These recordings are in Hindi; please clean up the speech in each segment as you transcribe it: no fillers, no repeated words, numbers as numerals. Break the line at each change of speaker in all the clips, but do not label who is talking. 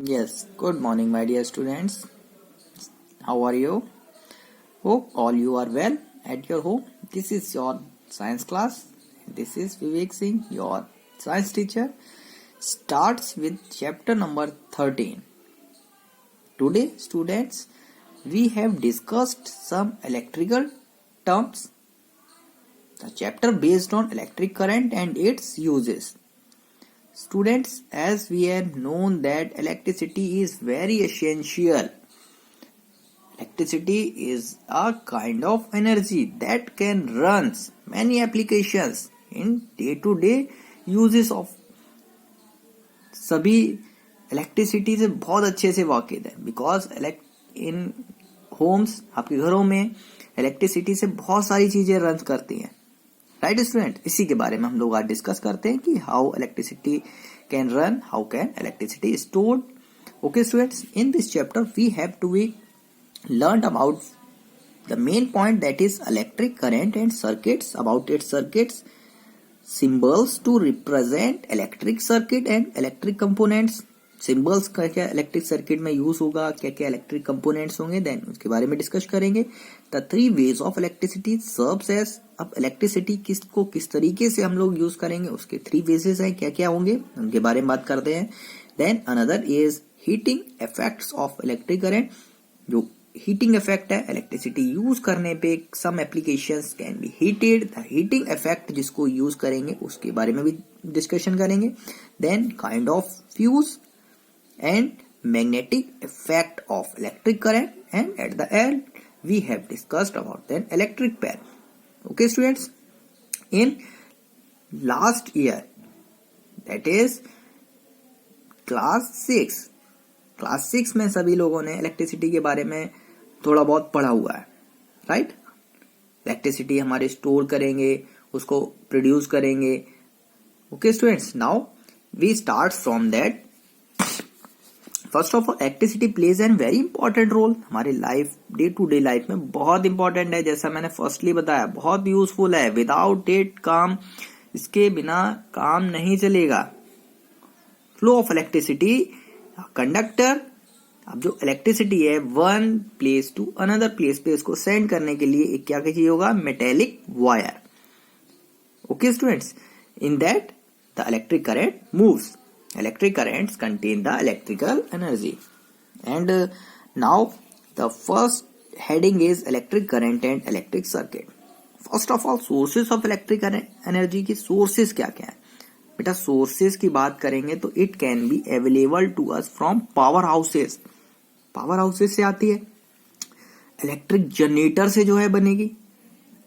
Yes, good morning, my dear students. How are you? Hope all you are well at your home. This is your science class. This is Vivek Singh, your science teacher. Starts with chapter number 13. Today, students, we have discussed some electrical terms. The chapter based on electric current and its uses. Students, as we have known that electricity is very essential. Electricity is a kind of energy that can run many applications in day-to-day uses of सभी इलेक्ट्रिसिटी से बहुत अच्छे से वाकिफ है बिकॉज इन होम्स आपके घरों में इलेक्ट्रिसिटी से बहुत सारी चीजें रन करती हैं राइट स्टूडेंट। इसी के बारे में हम लोग आज डिस्कस करते हैं कि how electricity can run, how can electricity stored. Okay students, in this chapter we have to be learned about the main point, that is electric current and circuits, about its circuits, symbols to represent electric circuit and electric components. Symbols क्या क्या इलेक्ट्रिक सर्किट में यूज होगा, क्या क्या इलेक्ट्रिक कंपोनेंट्स होंगे, देन उसके बारे में डिस्कस करेंगे। The three ways of electricity serves as, अब इलेक्ट्रिसिटी किसको किस तरीके से हम लोग यूज करेंगे उसके थ्री वेजेस हैं, क्या क्या होंगे उनके बारे में बात करते हैं। Then another is heating effects of electric current, जो हीटिंग इफेक्ट है इलेक्ट्रिसिटी यूज करने पे, some applications can be heated, the heating effect जिसको यूज करेंगे उसके बारे में भी डिस्कशन करेंगे। Then kind of fuse and magnetic effect of electric current, and at the end we have discussed about then electric pen. Okay students, in last year that is class 6 में सभी लोगों ने इलेक्ट्रिसिटी के बारे में थोड़ा बहुत पढ़ा हुआ है, राइट। इलेक्ट्रिसिटी हमारे स्टोर करेंगे, उसको प्रोड्यूस करेंगे। Okay students, now we start from that. First of all, electricity plays an very important role, हमारी life day to day life में बहुत इंपॉर्टेंट है। जैसा मैंने फर्स्टली बताया, बहुत यूजफुल है। विदाउट इट काम, इसके बिना काम नहीं चलेगा। फ्लो ऑफ इलेक्ट्रिसिटी, कंडक्टर, अब जो इलेक्ट्रिसिटी है one place to another place पे इसको सेंड करने के लिए एक क्या चाहिए होगा, metallic wire. Okay students, in that the electric current moves, electric currents contain the electrical energy. And now the first heading is electric current and electric circuit. First of all, sources of electric energy की सोर्सेस क्या क्या है बेटा। सोर्सेस की बात करेंगे तो it can be available to us from power houses, power houses से आती है। इलेक्ट्रिक जनरेटर से जो है बनेगी।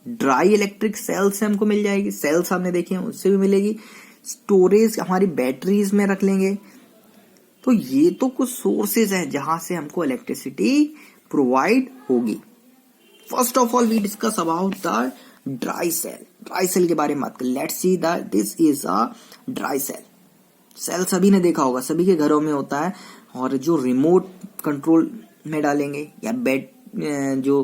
ड्राई इलेक्ट्रिक सेल से हमको मिल जाएगी, सेल्स हमने देखे हैं उससे भी मिलेगी। स्टोरेज हमारी बैटरीज में रख लेंगे। तो ये तो कुछ सोर्सेज है जहां से हमको इलेक्ट्रिसिटी प्रोवाइड होगी। First of all we discuss about the dry cell. Dry cell के बारे में बात करें, let's see that this is a dry cell. Cell सभी ने देखा होगा, सभी के घरों में होता है, और जो रिमोट कंट्रोल में डालेंगे या बेड जो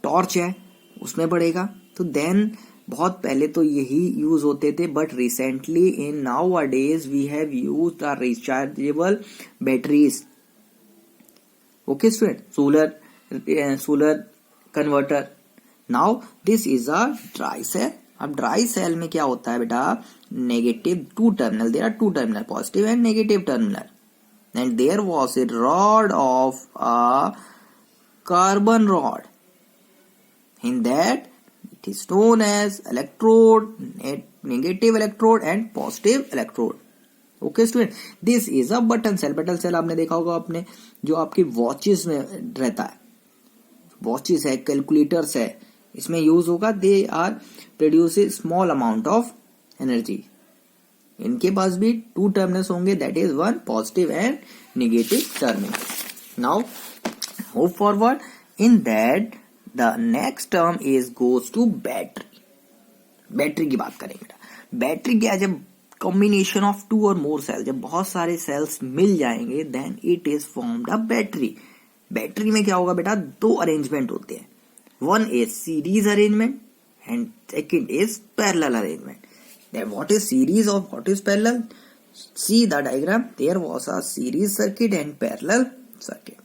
टॉर्च है उसमें पड़ेगा। तो देन बहुत पहले तो यही यूज होते थे, but recently in now a days we have used the rechargeable batteries. Okay student, solar converter. Now this is a dry cell. अब ड्राई सेल में क्या होता है बेटा, negative two terminal, there are two terminal, positive and negative terminal, and there was a rod of a carbon rod. In that it is known as electrode, negative electrode and positive electrode. Okay student, this is a button cell. button cell आपने देखा होगा अपने जो आपकी वॉचेस में रहता है, वॉचेस है, कैलकुलेटर्स है, इसमें यूज होगा। They are produce a small amount of energy. इनके पास भी टू टर्मिनल्स होंगे, that is one positive and negative terminal. Now move forward, in that the next term is goes to battery. Battery की बात करेंगे। बैटरी क्या है, जब कॉम्बिनेशन ऑफ टू और मोर सेल, जब बहुत सारे सेल्स मिल जाएंगे then it is formed a battery. Battery में क्या होगा बेटा, दो अरेंजमेंट होते हैं, one is series arrangement and second is parallel arrangement. Then what is series or what is parallel? See the diagram. There was a series circuit and parallel circuit.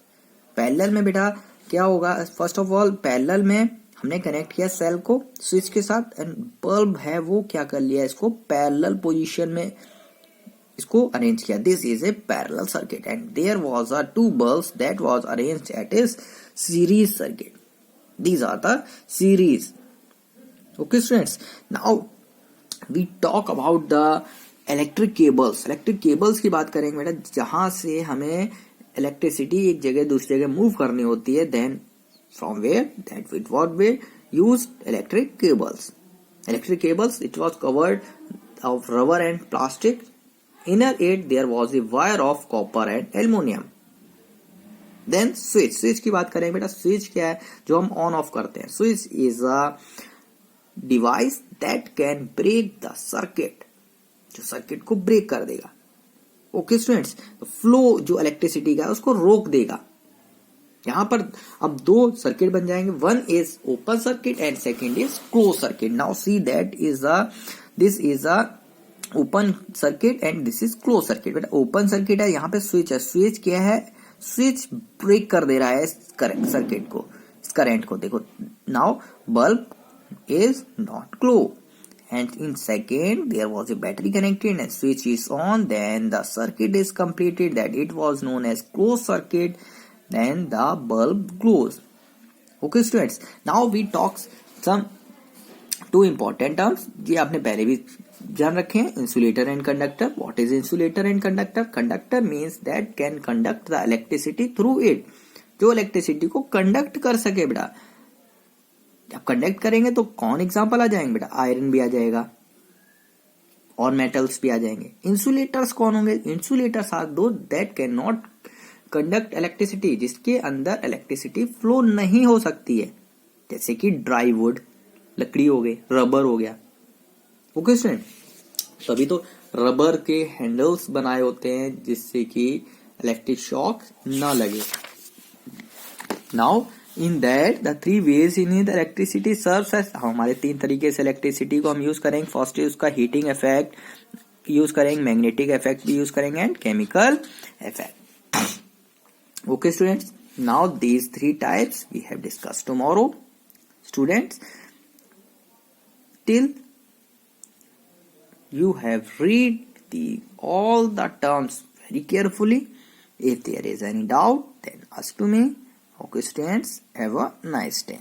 Parallel में बेटा क्या होगा, फर्स्ट ऑफ ऑल पैरेलल में हमने कनेक्ट किया सेल को स्विच के साथ, एंड बल्ब है वो क्या कर लिया, इसको पैरेलल पोजीशन में इसको अरेंज किया. This is a parallel circuit and there was a two bulbs that was arranged at a series circuit. These are the series. Okay students, now we talk about the electric cables. Electric cables की बात करेंगे बेटा, जहां से हमें इलेक्ट्रिसिटी एक जगह दूसरी जगह मूव करनी होती है. Then from where that with what we used electric cables. Electric cables it was covered of rubber and plastic. Inner it there was a wire of copper and aluminium. Then switch. Switch की बात करें बेटा, स्विच क्या है, जो हम ऑन ऑफ करते हैं. Switch is a device that can break the circuit, जो सर्किट को ब्रेक कर देगा. ओके स्टूडेंट्स, फ्लो जो इलेक्ट्रिसिटी का है उसको रोक देगा. यहां पर अब दो सर्किट बन जाएंगे. One is open circuit and second is close circuit. Now see that is this is a open circuit and this is close circuit. बेटा ओपन सर्किट है, यहाँ पे स्विच है. स्विच क्या है, स्विच ब्रेक कर दे रहा है सर्किट को, इस करंट को. देखो now bulb is not close and in second there was a battery connected and switch is on, then the circuit is completed, that it was known as closed circuit, then the bulb glows. Okay students, now we talk some two important terms ये आपने पहले भी जान रखे हैं. Insulator and conductor. What is insulator and conductor? Conductor means that can conduct the electricity through it, जो इलेक्ट्रिसिटी को कंडक्ट कर सके. बेटा जब कंडक्ट करेंगे तो कौन एग्जांपल आ जाएंगे बेटा, आयरन भी आ जाएगा और मेटल्स भी आ जाएंगे. इंसुलेटर्स कौन होंगे? इंसुलेटर्स आर दो that can not conduct electricity, जिसके अंदर इलेक्ट्रिसिटी फ्लो नहीं हो सकती है, जैसे कि ड्राई वुड, लकड़ी हो गई, रबर हो गया. ओके स्टूडेंट, तभी तो रबर के हैंडल्स बनाए होते हैं जिससे कि इलेक्ट्रिक शॉक ना लगे. Now in that the three ways in the electricity serves as, हमारे तीन तरीके से इलेक्ट्रिसिटी को हम यूज करेंगे. फर्स्ट इज उसका हीटिंग इफेक्ट यूज करेंगे, मैग्नेटिक इफेक्ट भी यूज करेंगे and chemical effect. Okay students, now these three types we have discuss tomorrow. Students, till you have read all the terms very carefully. If there is any doubt, then ask to me. Okay students, have a nice day.